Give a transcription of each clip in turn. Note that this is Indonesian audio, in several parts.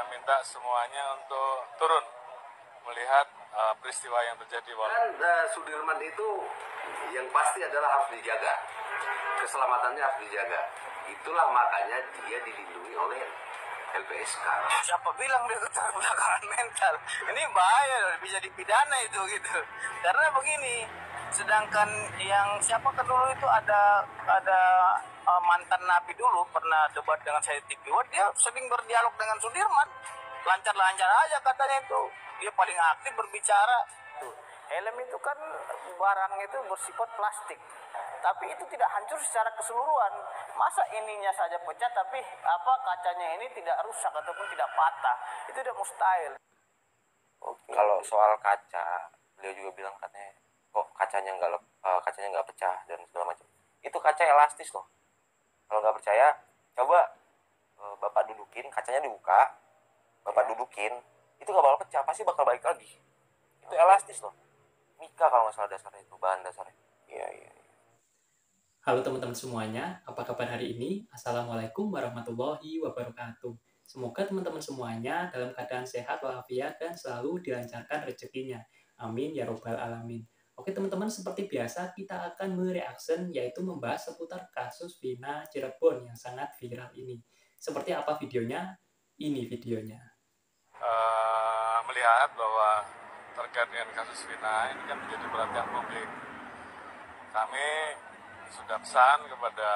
kita minta semuanya untuk turun melihat peristiwa yang terjadi. Sudirman itu yang pasti adalah harus dijaga, keselamatannya harus dijaga. Itulah makanya dia dilindungi oleh LPSK. Siapa bilang dia keterbelakangan mental? Ini bahaya, bisa dipidana itu gitu. Karena begini, sedangkan yang siapa dulu itu ada mantan napi dulu pernah debat dengan saya TV One, dia sering berdialog dengan Sudirman, lancar-lancar aja katanya itu. Dia paling aktif berbicara. Helm itu kan barang itu bersifat plastik, tapi itu tidak hancur secara keseluruhan. Masa ininya saja pecah, tapi kacanya ini tidak rusak ataupun tidak patah? Itu tidak mustahil. Okay. Kalau soal kaca, beliau juga bilang katanya kok kacanya nggak pecah dan segala macam. Itu kaca elastis loh. Kalau nggak percaya, coba Bapak dudukin, kacanya dibuka, Bapak dudukin, itu nggak bakal pecah, pasti bakal balik lagi. Itu elastis loh. Mika kalau nggak salah dasarnya itu, bahan dasarnya. Iya. Halo teman-teman semuanya, apa kabar hari ini? Assalamualaikum warahmatullahi wabarakatuh. Semoga teman-teman semuanya dalam keadaan sehat walafiat dan selalu dilancarkan rezekinya. Amin ya robbal alamin. Oke teman-teman, seperti biasa kita akan mereaction, yaitu membahas seputar kasus Vina Cirebon yang sangat viral ini. Seperti apa videonya? Ini videonya. Melihat bahwa terkait dengan kasus Vina ini kan menjadi perhatian publik. Kami sudah pesan kepada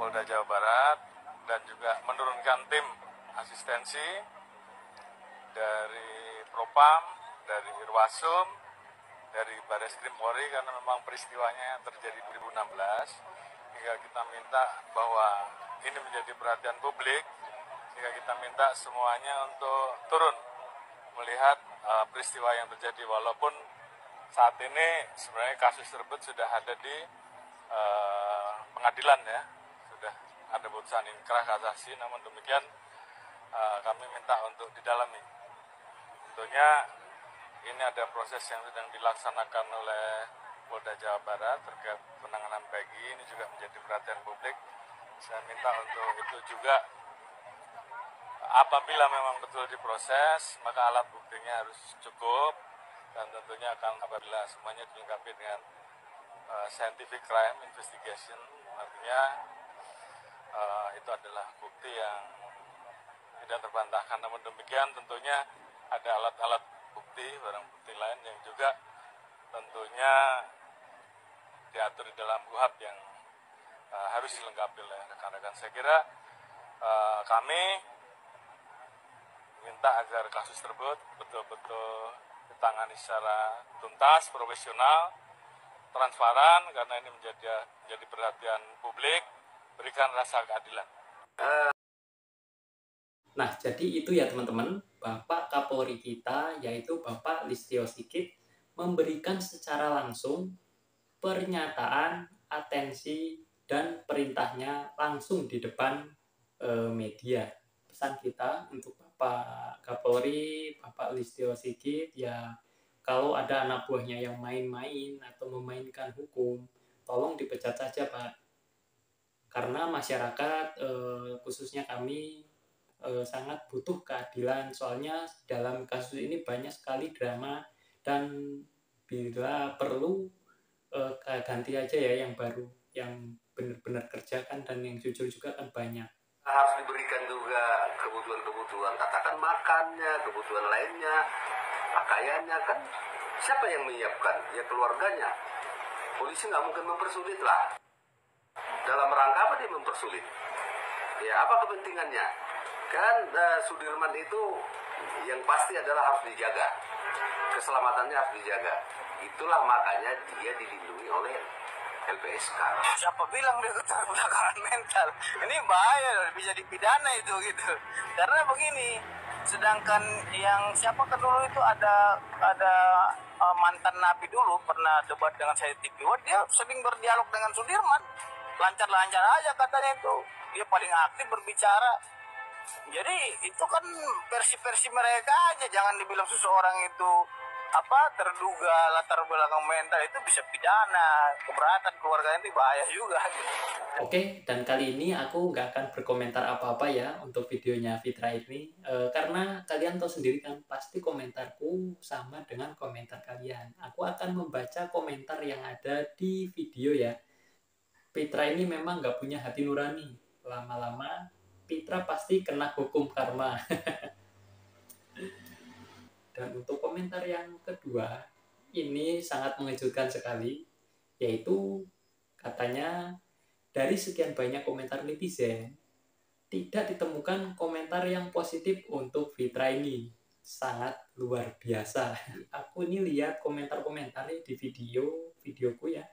Polda Jawa Barat dan juga menurunkan tim asistensi dari Propam, dari Irwasum, dari Bareskrim Polri, karena memang peristiwanya terjadi 2016, hingga kita minta bahwa ini menjadi perhatian publik, sehingga kita minta semuanya untuk turun melihat peristiwa yang terjadi, walaupun saat ini sebenarnya kasus tersebut sudah ada di pengadilan ya, sudah ada putusan inkrah kasasi, namun demikian kami minta untuk didalami. Tentunya ini ada proses yang sedang dilaksanakan oleh Polda Jawa Barat terkait penanganan Peggy, ini juga menjadi perhatian publik. Saya minta untuk itu juga, apabila memang betul diproses, maka alat buktinya harus cukup, dan tentunya akan apabila semuanya dilengkapi dengan scientific crime investigation, artinya itu adalah bukti yang tidak terbantahkan. Namun demikian tentunya ada alat-alat bukti, barang bukti lain yang juga tentunya diatur di dalam KUHP yang harus dilengkapi oleh rekan-rekan. Saya kira kami minta agar kasus tersebut betul-betul ditangani secara tuntas, profesional, transparan, karena ini menjadi perhatian publik. Berikan rasa keadilan. Nah, jadi itu ya teman-teman, Bapak Kapolri kita, yaitu Bapak Listio Sigit, memberikan secara langsung pernyataan, atensi, dan perintahnya langsung di depan media. Pesan kita untuk Bapak Kapolri, Bapak Listio Sigit, ya kalau ada anak buahnya yang main-main atau memainkan hukum, tolong dipecat saja Pak. Karena masyarakat, khususnya kami, sangat butuh keadilan. Soalnya dalam kasus ini banyak sekali drama, dan bila perlu ganti aja ya yang baru, yang benar-benar kerjakan dan yang jujur juga kan banyak. Harus diberikan juga kebutuhan-kebutuhan, katakan makannya, kebutuhan lainnya, pakaiannya kan. Siapa yang menyiapkan? Ya keluarganya. Polisi nggak mungkin mempersulit lah. Dalam rangka apa dia mempersulit? Ya apa kepentingannya? Kan Sudirman itu yang pasti adalah harus dijaga, keselamatannya harus dijaga. Itulah makanya dia dilindungi oleh LPSK. Siapa bilang dia keterbelakangan mental? Ini bahaya, bisa dipidana itu gitu. Karena begini, sedangkan yang siapa dulu itu ada mantan napi dulu pernah debat dengan saya TV One, dia sering berdialog dengan Sudirman, lancar-lancar aja katanya itu. Dia paling aktif berbicara. Jadi itu kan versi-versi mereka aja, jangan dibilang seseorang itu terduga latar belakang mental itu bisa pidana, keberatan keluarganya itu bahaya juga gitu. Oke, dan kali ini aku nggak akan berkomentar apa-apa ya untuk videonya Fitra ini, karena kalian tahu sendiri kan, pasti komentarku sama dengan komentar kalian. Aku akan membaca komentar yang ada di video ya. Fitra ini memang nggak punya hati nurani. Lama-lama Fitra pasti kena hukum karma. Dan untuk komentar yang kedua, ini sangat mengejutkan sekali, yaitu katanya dari sekian banyak komentar netizen, tidak ditemukan komentar yang positif untuk Fitra ini. Sangat luar biasa. Aku ini lihat komentar-komentarnya di videoku ya.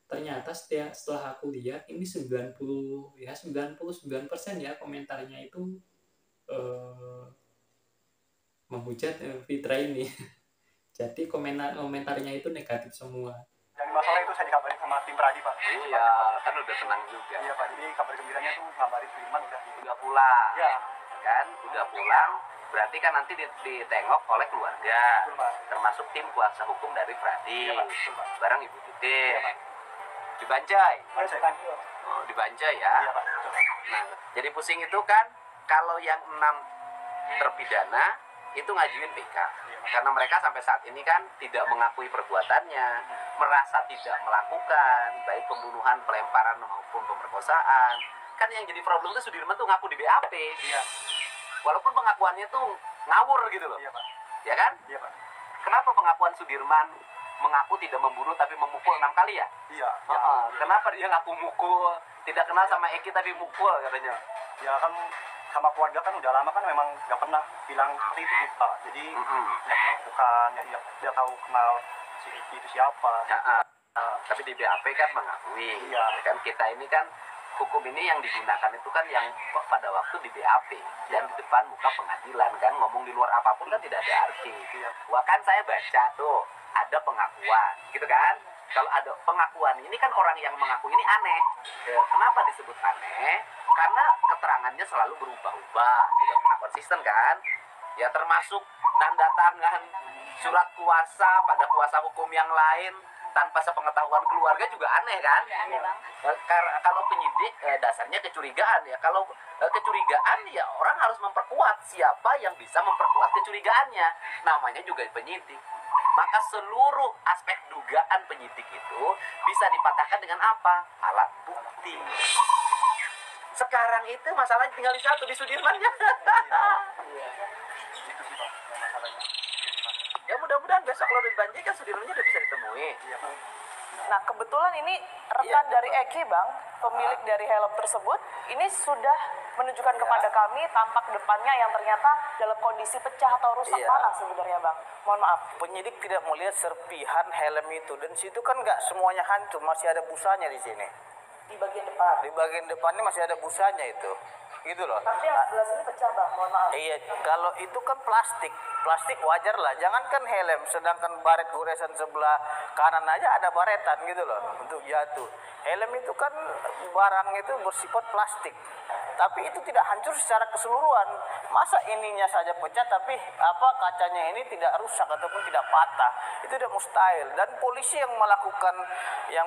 Ternyata setelah aku lihat ini 99% ya komentarnya itu menghujat Fitra ini. Jadi komentarnya itu negatif semua. Dan masalah itu saya dikabarin sama tim Pradi, Pak. Iya, kan udah tenang juga. Iya, Pak. Jadi kabar gembiranya tuh ngabarin Firman Udah pulang. Iya. Kan udah pulang, berarti kan nanti ditengok oleh keluarga, Betul, Pak. termasuk tim kuasa hukum dari Pradi, Iya, Pak. Betul, Pak. bareng Ibu Titin. Iya, Pak. Dibanjai. Kan? Oh, dibanjai ya. Iya, Pak. Betul. Nah, jadi pusing itu kan kalau yang 6 terpidana itu ngajuin PK. Karena mereka sampai saat ini kan tidak mengakui perbuatannya, merasa tidak melakukan, baik pembunuhan, pelemparan maupun pemerkosaan. Kan yang jadi problem itu Sudirman tuh ngaku di BAP. Iya. Walaupun pengakuannya tuh ngawur gitu loh. Iya, Pak. Ya kan? Iya, Pak. Kenapa pengakuan Sudirman mengaku tidak membunuh tapi memukul 6 kali ya? Iya. Kenapa dia ngaku mukul, tidak kenal sama Eki tapi mukul katanya? Ya kan sama keluarga kan udah lama kan memang nggak pernah bilang seperti itu, Pak. Jadi bukan ya dia tahu kenal si Iki itu siapa. Tapi di BAP kan mengakui. Iya. Kan kita ini kan hukum ini yang digunakan itu kan yang pada waktu di BAP dan di depan muka pengadilan kan, ngomong di luar apapun kan tidak ada arti. Wah, kan saya baca tuh ada pengakuan gitu kan. Kalau ada pengakuan ini kan orang yang mengaku ini aneh. Kenapa disebut aneh? Karena keterangannya selalu berubah-ubah, tidak pernah konsisten kan. Ya termasuk nanda tangan surat kuasa pada kuasa hukum yang lain tanpa sepengetahuan keluarga juga aneh kan. Kalau penyidik dasarnya kecurigaan ya. Kalau kecurigaan ya orang harus memperkuat siapa yang bisa memperkuat kecurigaannya. Namanya juga penyidik. Maka seluruh aspek dugaan penyidik itu bisa dipatahkan dengan apa? Alat bukti. Sekarang itu masalahnya tinggal di satu, di Sudirman ya. Ya mudah-mudahan besok kalau dibanjir kan Sudirmannya udah bisa ditemui. Nah, kebetulan ini rekan dari Eki, Bang, pemilik dari helm tersebut, ini sudah menunjukkan kepada kami tampak depannya yang ternyata dalam kondisi pecah atau rusak parah sebenarnya, Bang. Mohon maaf. Penyidik tidak melihat serpihan helm itu, dan situ kan nggak semuanya hancur, masih ada busanya di sini. Di bagian depan. Di bagian depannya masih ada busanya itu, gitu loh. Tapi yang sebelah sini pecah, Bang. Mohon maaf. Iya, kalau itu kan plastik wajar lah. Jangankan helm, sedangkan baret goresan sebelah kanan aja ada baretan gitu loh untuk jatuh. Helm itu kan barang itu bersifat plastik, tapi itu tidak hancur secara keseluruhan. Masa ininya saja pecah, tapi kacanya ini tidak rusak ataupun tidak patah? Itu tidak mustahil. Dan polisi yang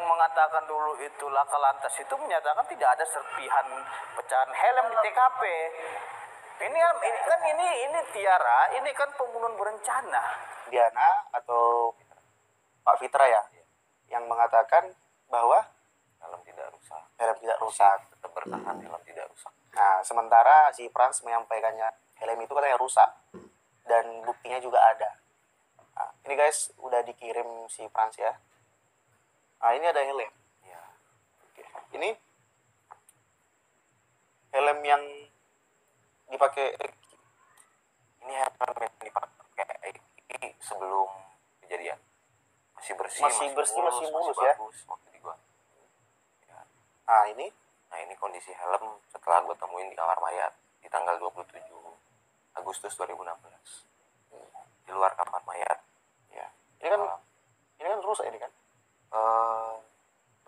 mengatakan dulu itu laka lantas itu menyatakan tidak ada serpihan pecahan helm di TKP. Ini Tiara, ini kan pembunuhan berencana. Diana atau Pak Fitra ya, yang mengatakan bahwa helm tidak rusak, helm tidak rusak. tetap bertahan, helm tidak rusak. Nah, sementara si Frans menyampaikannya helm itu katanya rusak dan buktinya juga ada. Nah, ini guys udah dikirim si Frans ya. Nah, ini ada helm. Ya, Oke. Ini helm yang dipakai ini helm yang dipakai ini sebelum kejadian masih bersih, Masih bersih, masih mulus ya. bagus waktu di gua. Nah, ini Nah, ini kondisi helm setelah gue temuin di kamar mayat di tanggal 27 Agustus 2016 di luar kamar mayat. ya. Ini kan rusak ini kan.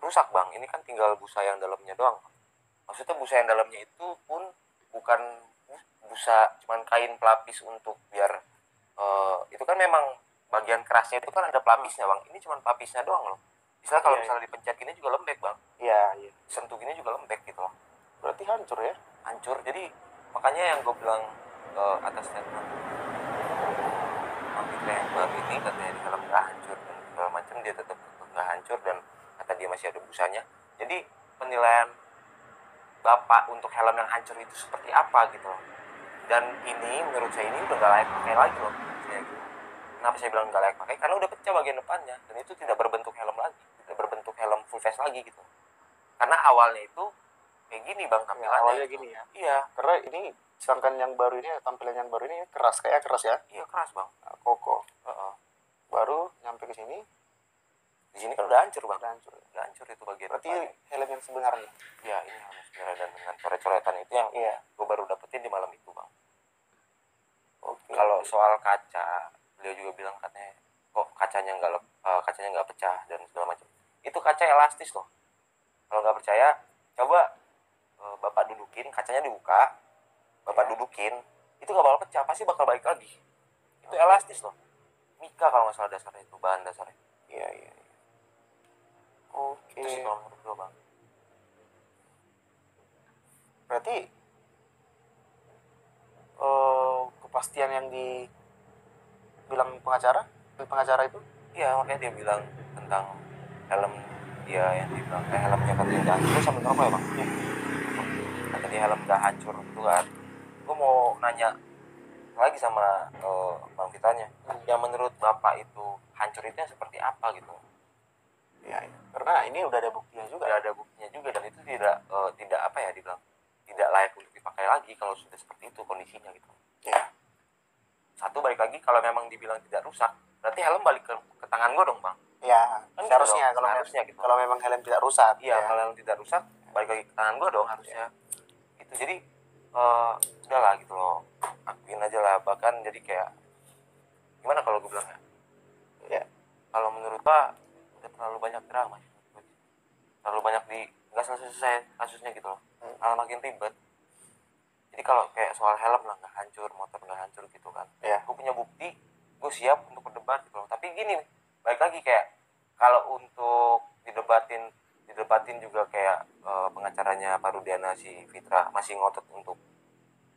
Rusak, Bang. Ini kan tinggal busa yang dalamnya doang. Maksudnya busa yang dalamnya itu pun bukan busa, cuman kain pelapis untuk biar itu kan memang bagian kerasnya itu kan ada pelapisnya bang, ini cuma pelapisnya doang loh. Misalnya kalau Iya, misalnya dipencet gini juga lembek bang, Iya, iya. sentuh gini juga lembek gitu loh, Berarti hancur ya? hancur. Jadi makanya yang gue bilang atas statement Bang Fitra yang baru ini, katanya di dalam nggak hancur dan segala macam, dia tetap nggak hancur dan kata dia masih ada busanya. Jadi penilaian bapak untuk helm yang hancur itu seperti apa gitu loh. Dan ini menurut saya ini udah gak layak pakai lagi loh. Kenapa saya bilang gak layak pakai? Karena udah pecah bagian depannya dan itu tidak berbentuk helm lagi, tidak berbentuk helm full face lagi gitu. Karena awalnya itu kayak gini bang tampilannya. Awalnya gitu. gini ya. Iya, Karena ini sedangkan yang baru ini, tampilan yang baru ini keras, kayaknya keras ya. iya keras bang. Nah, kokoh. Heeh. Baru nyampe ke sini Di sini kan udah hancur bang. udah hancur. Udah hancur itu bagian Berarti depannya. helm yang sebenarnya. Ya ini helm sebenarnya, dan dengan coret-coretan itu yang Iya. gue baru dapetin di malam itu bang. Oke. Kalau soal kaca, beliau juga bilang katanya kok kacanya nggak pecah dan segala macam. Itu kaca elastis loh. Kalau nggak percaya, coba bapak dudukin, kacanya dibuka, bapak dudukin, itu nggak bakal pecah, pasti bakal balik lagi. Itu elastis loh. Mika kalau nggak salah dasarnya itu, bahan dasarnya. Iya, iya. Oke. Itu sih kalau menurut gue bang. Berarti kepastian yang dibilang pengacara itu Iya, makanya dia bilang tentang helm dia yang dibilang helmnya katanya nggak hancur sama apa ya bang? Kata dia helm nggak hancur itu kan. Gue mau nanya lagi sama bang Fitanya, yang menurut bapak itu hancur itu yang seperti apa gitu? ya, karena ini udah ada buktinya juga. Udah ada buktinya juga dan itu tidak apa ya dibilang tidak layak untuk dipakai lagi kalau sudah seperti itu kondisinya gitu. Ya. Satu balik lagi, kalau memang dibilang tidak rusak, berarti helm balik ke tangan gue dong bang. Ya, Kan seharusnya gitu dong, seharusnya gitu. kalau memang helm tidak rusak. Iya, ya. kalau helm tidak rusak, balik lagi ke tangan gue dong harusnya. Gitu. Jadi udahlah gitu loh, akuin aja lah. Bahkan jadi kayak gimana kalau gue bilang Ya. kalau menurut Pak udah terlalu banyak drama, terlalu banyak nggak selesai kasusnya gitu loh, malah makin ribet. Jadi kalau kayak soal helm lah nggak hancur, motor nggak hancur gitu kan, Ya. gue punya bukti, gue siap untuk berdebat gitu loh. Tapi gini, balik lagi kayak kalau untuk didebatin juga kayak pengacaranya Pak Rudiana, si Fitra masih ngotot untuk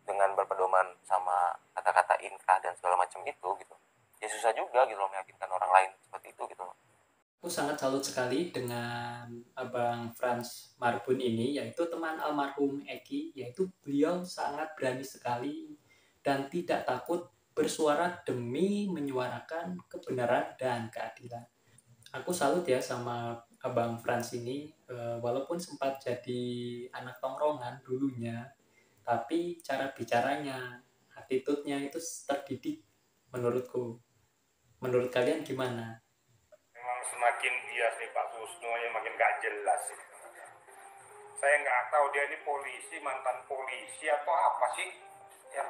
dengan berpedoman sama kata-kata inkrah dan segala macam itu gitu, ya susah juga gitu loh meyakinkan orang lain seperti itu gitu loh. Aku sangat salut sekali dengan Abang Franz Marbun ini, yaitu teman almarhum Eki, yaitu beliau sangat berani sekali dan tidak takut bersuara demi menyuarakan kebenaran dan keadilan. Aku salut ya sama Abang Franz ini, walaupun sempat jadi anak tongkrongan dulunya, tapi cara bicaranya, attitude-nya itu terdidik menurutku. Menurut kalian gimana? Memang semakin bias nih Pak Susno, yang makin gak jelas sih. Saya nggak tahu dia ini polisi, mantan polisi atau apa sih. Ya,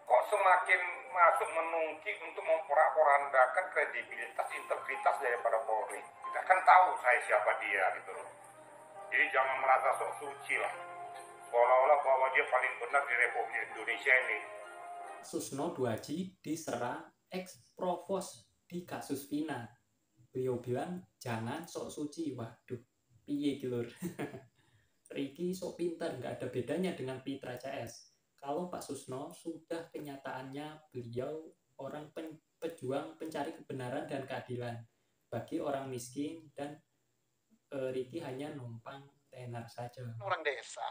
kok semakin masuk menungki untuk memporak-porandakan kredibilitas, integritas daripada Polri. Kita kan tahu saya siapa dia gitu loh. Jadi jangan merasa sok suci lah. Seolah-olah bahwa dia paling benar di Republik Indonesia ini. Susno Duaji diserang ex-provos di kasus Vina. Beliau bilang jangan sok suci. Waduh, piye kilur. Riki sok pintar, nggak ada bedanya dengan Pitra CS. Kalau Pak Susno sudah kenyataannya beliau orang pejuang pencari kebenaran dan keadilan bagi orang miskin, dan Riki hanya numpang tenar saja. Orang desa,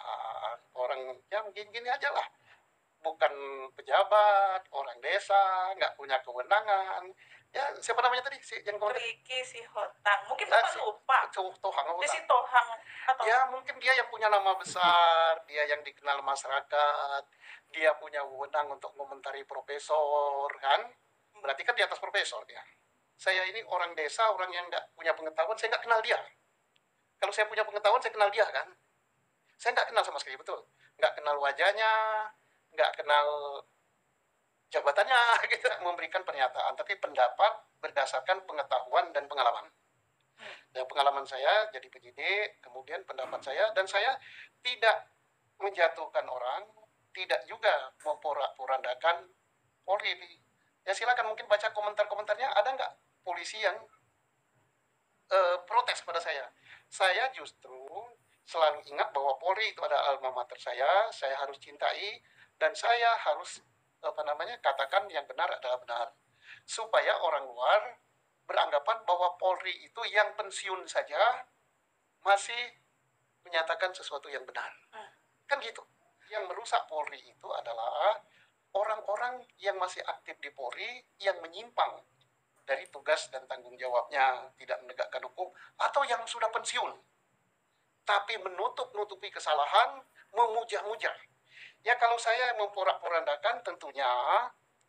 orang yang gini-gini aja lah, bukan pejabat, orang desa, nggak punya kewenangan. Ya, siapa namanya tadi si yang Riki si Hotang, mungkin Bapak lupa. Tohang, Si Tohang atau ya mungkin dia yang punya nama besar, dia yang dikenal masyarakat, dia punya wewenang untuk mengomentari profesor, kan? Berarti kan di atas profesor dia. Saya ini orang desa, orang yang nggak punya pengetahuan, saya nggak kenal dia. Kalau saya punya pengetahuan, saya kenal dia, kan? Saya nggak kenal sama sekali, betul. Nggak kenal wajahnya, nggak kenal jabatannya, gitu, memberikan pernyataan. Tapi pendapat berdasarkan pengetahuan dan pengalaman. Dan pengalaman saya jadi penyidik, kemudian pendapat saya, dan saya tidak menjatuhkan orang, tidak juga memporak-porandakan Polri. Ya silakan mungkin baca komentar-komentarnya, ada nggak polisi yang protes pada saya. Saya justru selalu ingat bahwa Polri itu ada alma mater saya harus cintai, dan saya harus katakan yang benar adalah benar. Supaya orang luar beranggapan bahwa Polri itu yang pensiun saja masih menyatakan sesuatu yang benar. Kan gitu. Yang merusak Polri itu adalah orang-orang yang masih aktif di Polri yang menyimpang dari tugas dan tanggung jawabnya, tidak menegakkan hukum, atau yang sudah pensiun tapi menutup-nutupi kesalahan, memuja-muja. Ya kalau saya memporak-porandakan, tentunya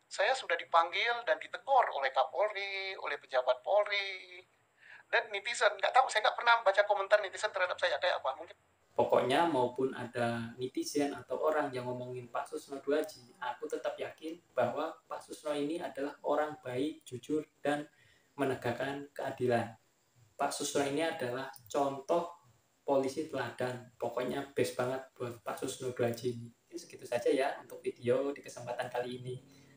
saya sudah dipanggil dan ditegur oleh Kapolri, oleh pejabat Polri, dan netizen. Nggak tahu, saya nggak pernah baca komentar netizen terhadap saya kayak apa. Mungkin Pokoknya maupun ada netizen atau orang yang ngomongin Pak Susno 2G, aku tetap yakin bahwa Pak Susno ini adalah orang baik, jujur, dan menegakkan keadilan. Pak Susno ini adalah contoh polisi teladan. Pokoknya best banget buat Pak Susno 2G ini. Segitu saja ya untuk video di kesempatan kali ini.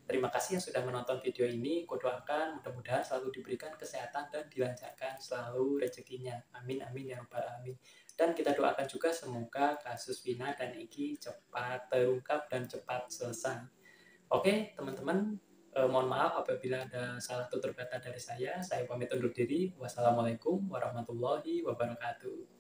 Terima kasih yang sudah menonton video ini. Kudoakan mudah-mudahan selalu diberikan kesehatan dan dilancarkan selalu rezekinya. Amin amin ya rabbal alamin. Dan kita doakan juga semoga kasus Vina dan Egi cepat terungkap dan cepat selesai. Oke teman-teman, mohon maaf apabila ada salah tutur kata dari saya. Saya pamit undur diri. Wassalamualaikum warahmatullahi wabarakatuh.